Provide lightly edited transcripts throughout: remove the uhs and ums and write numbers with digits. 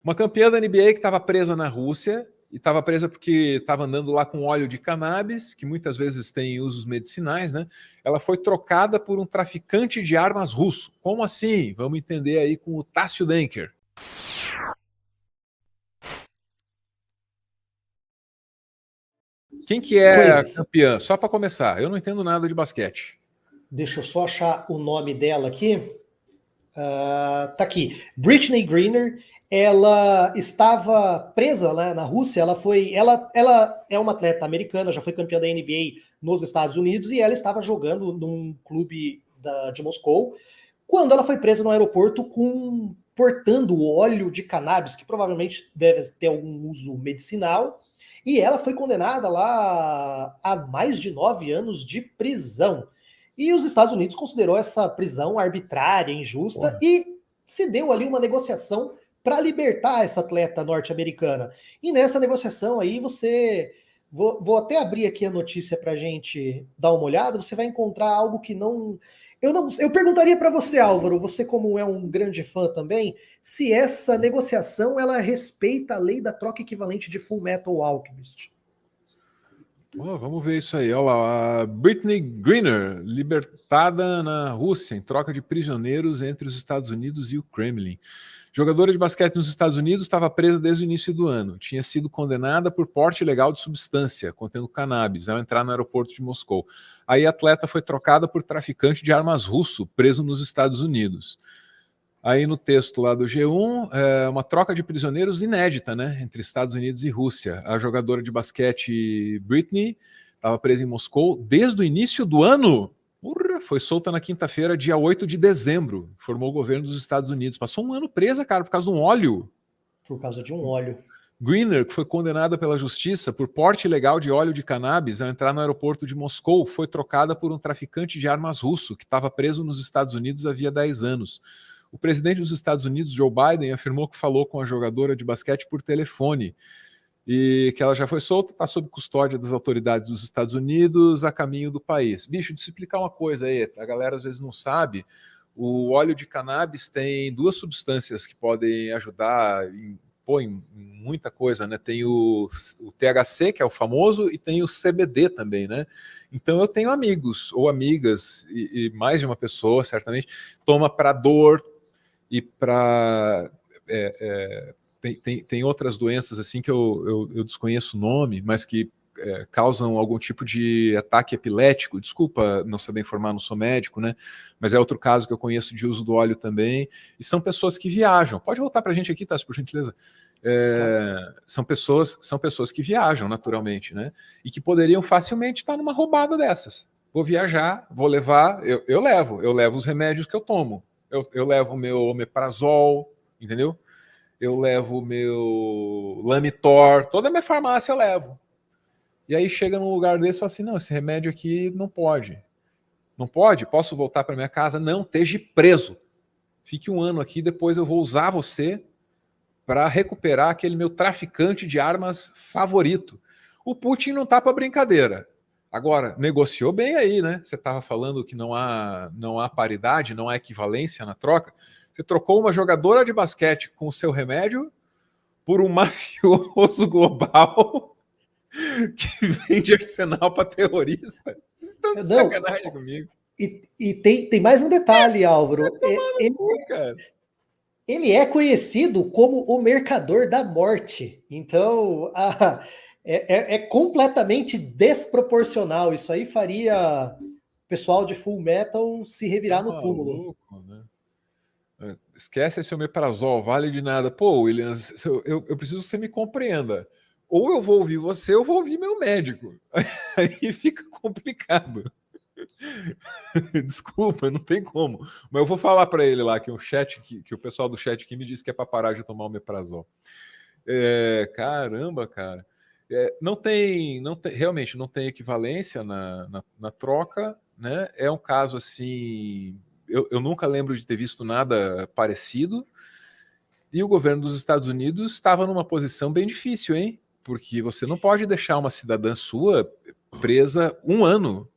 Uma campeã da NBA que estava presa na Rússia, e estava presa porque estava andando lá com óleo de cannabis, que muitas vezes tem usos medicinais, né? Ela foi trocada por um traficante de armas russo. Como assim? Vamos entender aí com o Tássio Denker. Quem que é a campeã? Só para começar, eu não entendo nada de basquete. Deixa eu só achar o nome dela aqui. Tá aqui. Brittney Griner. Ela estava presa, né, na Rússia. Ela é uma atleta americana, já foi campeã da NBA nos Estados Unidos, e ela estava jogando num clube de Moscou quando ela foi presa no aeroporto portando óleo de cannabis, que provavelmente deve ter algum uso medicinal. E ela foi condenada lá a mais de 9 anos de prisão. E os Estados Unidos considerou essa prisão arbitrária, injusta, e se deu ali uma negociação para libertar essa atleta norte-americana. E nessa negociação aí vou até abrir aqui a notícia para a gente dar uma olhada, você vai encontrar algo que não... Eu perguntaria para você, Álvaro, você como é um grande fã também, se essa negociação ela respeita a lei da troca equivalente de Full Metal Alchemist. Vamos ver isso aí. Olha lá, a Brittney Griner, libertada na Rússia em troca de prisioneiros entre os Estados Unidos e o Kremlin. Jogadora de basquete nos Estados Unidos, estava presa desde o início do ano. Tinha sido condenada por porte ilegal de substância contendo cannabis ao entrar no aeroporto de Moscou. Aí a atleta foi trocada por traficante de armas russo, preso nos Estados Unidos. Aí no texto lá do G1, uma troca de prisioneiros inédita, né, entre Estados Unidos e Rússia. A jogadora de basquete Brittney estava presa em Moscou desde o início do ano. Foi solta na quinta-feira, dia 8 de dezembro, informou o governo dos Estados Unidos. Passou um ano presa, cara, por causa de um óleo. Por causa de um óleo. Griner, que foi condenada pela justiça por porte ilegal de óleo de cannabis ao entrar no aeroporto de Moscou, foi trocada por um traficante de armas russo que estava preso nos Estados Unidos havia 10 anos. O presidente dos Estados Unidos, Joe Biden, afirmou que falou com a jogadora de basquete por telefone e que ela já foi solta, está sob custódia das autoridades dos Estados Unidos a caminho do país. Bicho, deixa eu explicar uma coisa aí, a galera às vezes não sabe, o óleo de cannabis tem duas substâncias que podem ajudar em muita coisa, né? Tem o THC, que é o famoso, e tem o CBD também, né? Então eu tenho amigos ou amigas, e mais de uma pessoa, certamente, toma para dor e para... Tem outras doenças assim que eu desconheço o nome, mas que causam algum tipo de ataque epilético. Desculpa não saber informar, não sou médico, né? Mas é outro caso que eu conheço de uso do óleo também. E são pessoas que viajam. Pode voltar para a gente aqui, Tassi, por gentileza. São pessoas que viajam naturalmente, né? E que poderiam facilmente estar numa roubada dessas. Vou viajar, vou levar, eu levo os remédios que eu tomo. Eu levo o meu omeprazol, entendeu? Eu levo o meu Lamitor, toda a minha farmácia eu levo. E aí chega num lugar desse e fala assim, não, esse remédio aqui não pode. Não pode? Posso voltar para minha casa? Não, esteja preso. Fique um ano aqui, depois eu vou usar você para recuperar aquele meu traficante de armas favorito. O Putin não tá para brincadeira. Agora, negociou bem aí, né? Você estava falando que não há paridade, não há equivalência na troca. Você trocou uma jogadora de basquete com o seu remédio por um mafioso global que vende arsenal para terrorista. Vocês estão de sacanagem comigo. E tem mais um detalhe, Álvaro. Ele é conhecido como o mercador da morte. Então, é completamente desproporcional. Isso aí faria o pessoal de Full Metal se revirar no túmulo. Louco, né? Esquece esse omeprazol, vale de nada. Pô, Williams, eu preciso que você me compreenda. Ou eu vou ouvir você, ou eu vou ouvir meu médico. Aí fica complicado. Desculpa, não tem como. Mas eu vou falar para ele lá que o pessoal do chat aqui me disse que é para parar de tomar omeprazol. Caramba, cara. Realmente não tem equivalência na troca, né? É um caso assim. Eu nunca lembro de ter visto nada parecido. E o governo dos Estados Unidos estava numa posição bem difícil, hein? Porque você não pode deixar uma cidadã sua presa um ano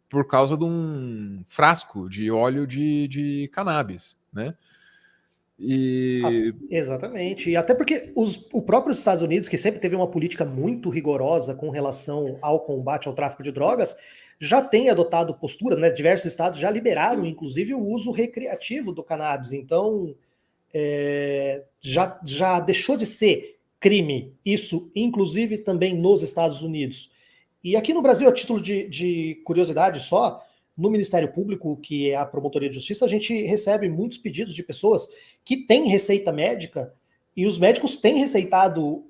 por causa de um frasco de óleo de cannabis, né? Exatamente. E até porque o próprio Estados Unidos, que sempre teve uma política muito rigorosa com relação ao combate ao tráfico de drogas, já tem adotado postura, né? Diversos estados já liberaram, inclusive, o uso recreativo do cannabis. Então, já deixou de ser crime, isso, inclusive também nos Estados Unidos. E aqui no Brasil, a título de curiosidade só, no Ministério Público, que é a Promotoria de Justiça, a gente recebe muitos pedidos de pessoas que têm receita médica e os médicos têm receitado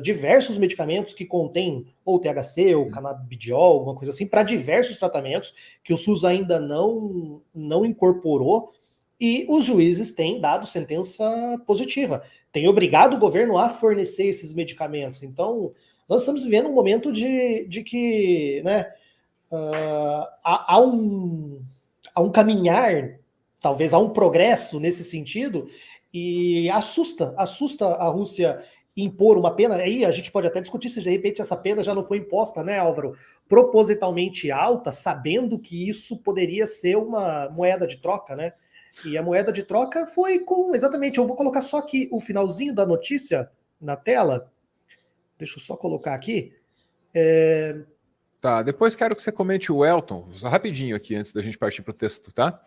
diversos medicamentos que contêm ou THC ou canabidiol, alguma coisa assim, para diversos tratamentos que o SUS ainda não incorporou, e os juízes têm dado sentença positiva, têm obrigado o governo a fornecer esses medicamentos. Então, nós estamos vivendo um momento de que, né, há um caminhar, talvez há um progresso nesse sentido, e assusta a Rússia impor uma pena. Aí a gente pode até discutir se de repente essa pena já não foi imposta, né, Álvaro, propositalmente alta, sabendo que isso poderia ser uma moeda de troca, né? E a moeda de troca foi com, exatamente, eu vou colocar só aqui o finalzinho da notícia na tela. Deixa eu só colocar aqui. Tá, depois quero que você comente o Elton, rapidinho aqui, antes da gente partir para o texto, tá?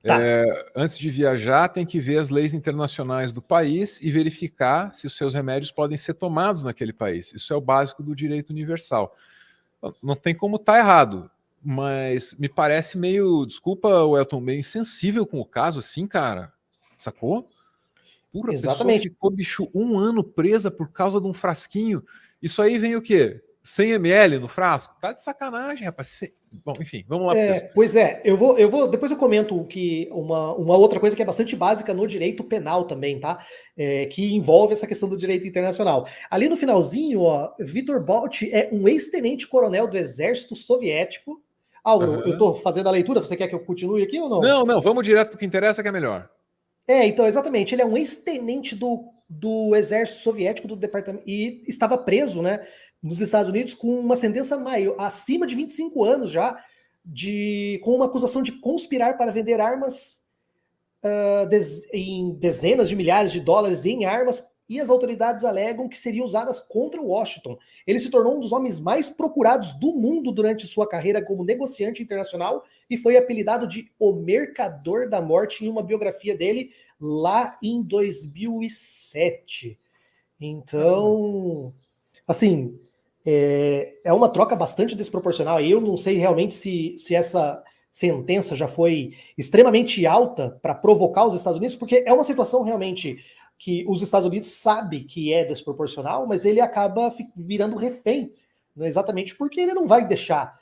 Tá. Antes de viajar, tem que ver as leis internacionais do país e verificar se os seus remédios podem ser tomados naquele país. Isso é o básico do direito universal. Não tem como estar errado, mas me parece meio, desculpa, Elton, meio insensível com o caso, assim, cara. Sacou? Pura, a pessoa Exatamente. ficou, bicho, 1 ano presa por causa de um frasquinho. Isso aí vem o quê? 100 ml no frasco? Tá de sacanagem, rapaz. Bom, enfim, vamos lá pro texto. Pois é, eu vou, depois eu comento que uma outra coisa que é bastante básica no direito penal também, tá? Que envolve essa questão do direito internacional. Ali no finalzinho, ó, Vitor Bolt é um ex-tenente-coronel do exército soviético. Álvaro, eu tô fazendo a leitura, você quer que eu continue aqui ou não? Não, vamos direto pro que interessa, que é melhor. Então, exatamente, ele é um ex-tenente do exército soviético do departamento e estava preso, né, nos Estados Unidos com uma sentença maior, acima de 25 anos já, com uma acusação de conspirar para vender armas em dezenas de milhares de dólares em armas, e as autoridades alegam que seriam usadas contra Washington. Ele se tornou um dos homens mais procurados do mundo durante sua carreira como negociante internacional e foi apelidado de O Mercador da Morte em uma biografia dele lá em 2007. Então, assim, é uma troca bastante desproporcional. Eu não sei realmente se essa sentença já foi extremamente alta para provocar os Estados Unidos, porque é uma situação realmente que os Estados Unidos sabe que é desproporcional, mas ele acaba virando refém, né, exatamente porque ele não vai deixar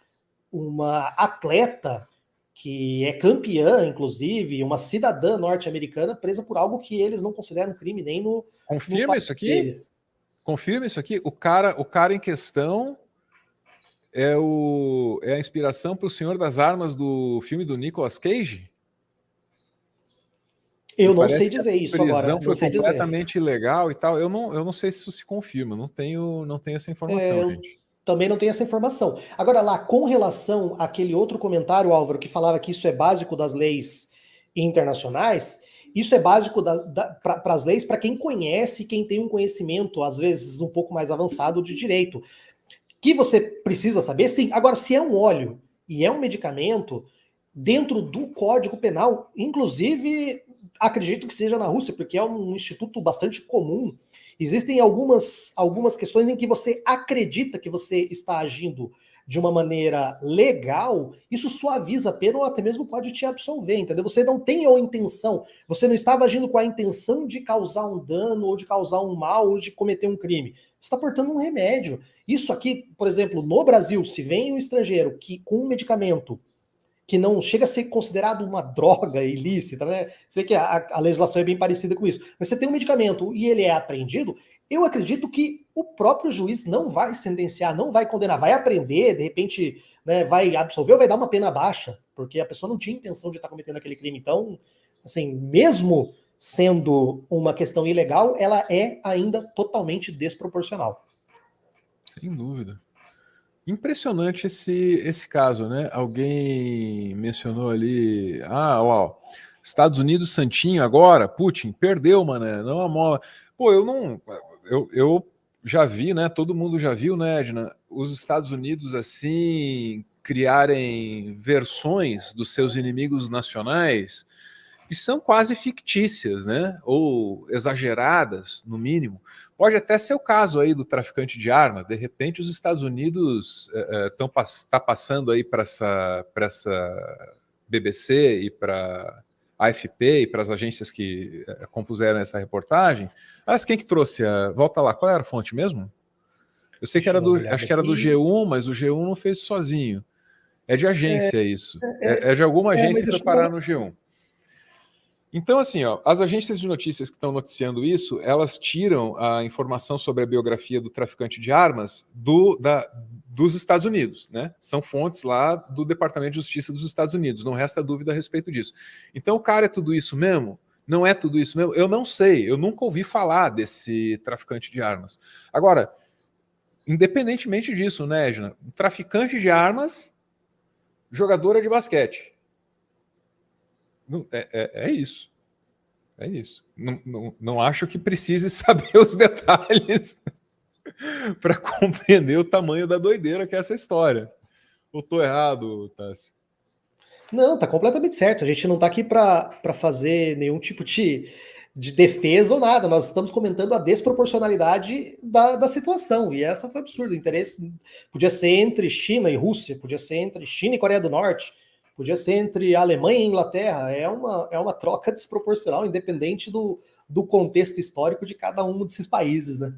uma atleta que é campeã, inclusive, uma cidadã norte-americana presa por algo que eles não consideram crime nem no Confirma país isso aqui? deles. Confirma isso aqui? O cara em questão é a inspiração para o Senhor das Armas do filme do Nicolas Cage? Eu Me não sei parece que a dizer isso agora, prisão não foi sei dizer. completamente ilegal e tal. Eu não sei se isso se confirma, não tenho essa informação, Eu gente. também não tenho essa informação. Agora, lá, com relação àquele outro comentário, Álvaro, que falava que isso é básico das leis internacionais, isso é básico para as leis para quem conhece, quem tem um conhecimento, às vezes, um pouco mais avançado de direito. Que você precisa saber, sim. Agora, se é um óleo e é um medicamento, dentro do Código Penal, inclusive, acredito que seja na Rússia, porque é um instituto bastante comum. Existem algumas questões em que você acredita que você está agindo de uma maneira legal, isso suaviza a pena ou até mesmo pode te absolver, entendeu? Você não tem a intenção, você não estava agindo com a intenção de causar um dano, ou de causar um mal, ou de cometer um crime. Você está portando um remédio. Isso aqui, por exemplo, no Brasil, se vem um estrangeiro que com um medicamento que não chega a ser considerado uma droga ilícita, né? Você vê que a legislação é bem parecida com isso. Mas você tem um medicamento e ele é apreendido, eu acredito que o próprio juiz não vai sentenciar, não vai condenar, vai aprender, de repente, né, vai absolver ou vai dar uma pena baixa, porque a pessoa não tinha intenção de estar cometendo aquele crime. Então, assim, mesmo sendo uma questão ilegal, ela é ainda totalmente desproporcional. Sem dúvida. Impressionante esse caso, né? Alguém mencionou ali. Ó, Estados Unidos santinho agora, Putin, perdeu, mano, não amola. Pô, eu não... Eu já vi, né, todo mundo já viu, né, Edna, os Estados Unidos, assim, criarem versões dos seus inimigos nacionais que são quase fictícias, né, ou exageradas, no mínimo. Pode até ser o caso aí do traficante de armas. De repente, os Estados Unidos tá passando aí para essa BBC e para a AFP e para as agências que compuseram essa reportagem. Mas quem que trouxe? Volta lá, qual era a fonte mesmo? Eu sei que Deixa era eu dar uma acho olhada que era do aqui. G1, mas o G1 não fez sozinho. É de agência isso. É de alguma agência Mas que foi deixa eu dar parar no G1. Então, assim, ó, as agências de notícias que estão noticiando isso, elas tiram a informação sobre a biografia do traficante de armas dos Estados Unidos, né? São fontes lá do Departamento de Justiça dos Estados Unidos, não resta dúvida a respeito disso. Então, o cara é tudo isso mesmo? Não é tudo isso mesmo? Eu não sei, eu nunca ouvi falar desse traficante de armas. Agora, independentemente disso, né, Edna? Traficante de armas, jogadora de basquete. É isso. É isso. Não acho que precise saber os detalhes para compreender o tamanho da doideira que é essa história. Ou tô errado, Tássio? Não, tá completamente certo. A gente não tá aqui para fazer nenhum tipo de defesa ou nada. Nós estamos comentando a desproporcionalidade da situação. E essa foi absurda. O interesse podia ser entre China e Rússia, podia ser entre China e Coreia do Norte, podia ser entre Alemanha e Inglaterra. É uma troca desproporcional, independente do contexto histórico de cada um desses países, né?